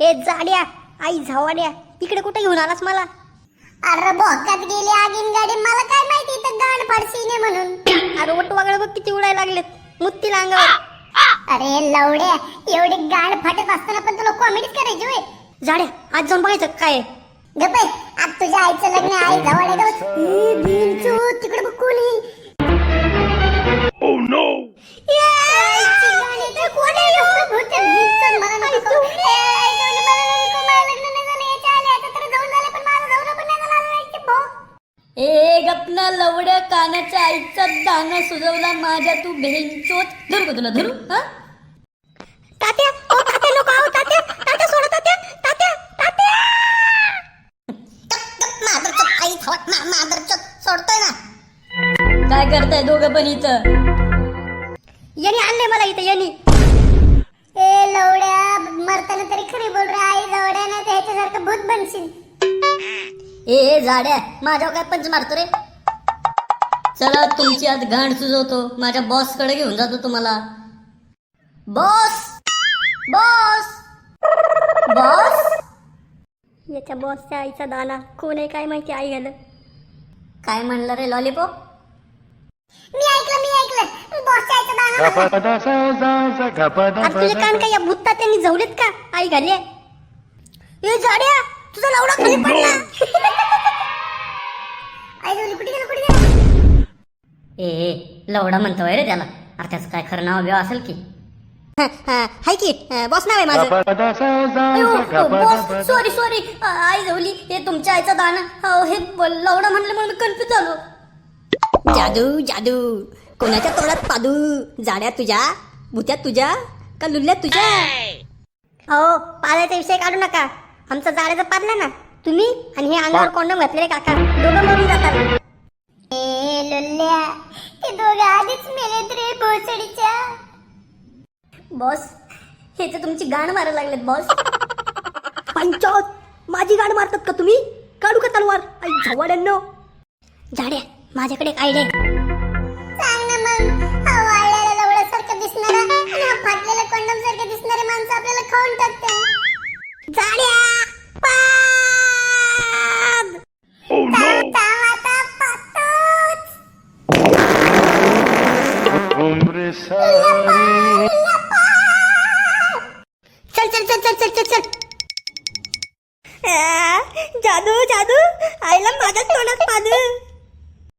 हे जाड्या आई झावाड्या इकडे कुठे घेऊन आलास मला? अरे भोकात गेली आगीन गाडी, मला काय माहिती इथं गाण फाडसीने म्हणून. अरे वट वगैरे बघ किती उडायला लागलेत मुत्ती अंगावर. अरे लवड्या, एवढी गाण फाटत असताना पण तुला कॉमेडीच करायची होय? जाड्या आज जाऊन बघायचं काय आहे? गप्प आहे. आज तुझ्या आईचं लग्न आहे, आई झावाड्या गवत. ए बिनचू, तिकडे बघ कोणी. Oh no! आईची गाणी तर कोण आहे एवढं भूत बिनचून मला नको. ए आई जाऊन मला नको, मला लग्न नाही झालं, याच्या आले आता तर जाऊन झालं पण माझं जाऊन पण नाही झालं आईची भो. ए गपना लवड्या कानाच्या आईचा दाना सुजवला माझ्या तू बेंचोत. धरू का तुला धरू? हा तात्या ओ तात्या नको आहो तात्या तात्या सोडा तात्या तात्या तात्या. मादरचोद आई थावत ना, मादरचोद सोडतोय ना. काय करताय दोघं पण इथं? यांनी आणले मला इथे यांनी. ए लवड्या, मरताना तरी खरी बोल रे आई लवड्या, नाही तर ह्याच्यासारखं भूत बनशील. ए जाड्या माझ्यावर काय पंच मारतो रे? चला तुमची आज गांड सुजवतो, माझ्या बॉस कडे घेऊन जातो तुम्हाला. Boss boss boss. याच्या बॉसच्या आईचा दाना कोण आहे काय माहिती आई घाल. काय म्हणलं रे लॉलीपॉप? मी ऐकलं बॉसच्या आईचं दाना. आज तुझे कान काय या भूतता त्यांनी झवलेत का आई घाले? ए जाड्या तुझा लावडा खाली पडला. आई जाऊन कुठे गेला? ए लवडा म्हणतोय रे त्याला. अरे त्याचं काय खरं नाव बिव असेल की? हाय की बॉस नाव आहे माझं. बॉस सॉरी आई जवली. हे तुमच्या आईचा दाना. हे लवडा म्हणलं म्हणून मी कन्फ्युज झालो. जादू जादू कोणाच्या तोंडात पादू? जाड्या तुझ्या, भुत्यात तुझ्या का लुल्ल्यात तुझ्या? हो पाल्याचा विषय काढू नका. आमचा जाड्याचा पाडला ना तुम्ही आणि हे अंगावर कॉन्डम घातलेले काका दोघं मरून जातात. ए लुल्ल्या, ते दोघं आधीच मेलेत रे भोसडीच्या. बॉस हे तर तुमची गाण मारायला लागलेत बॉस. पंचावत माझी गाण मारतात का तुम्ही? काढू का तलवार आई झवाड्यांनो? जाड्या माझ्याकडे एक आयडिया आहे. सांग ना मग. हा वाळलेला लवड्यासारखं दिसणारा आणि हा फाटलेला कंडम सारखं दिसणारे माणसं आपल्याला खाऊन टाकते. जाड्या पाद. Oh no! आता पातोच. Hombre sabe.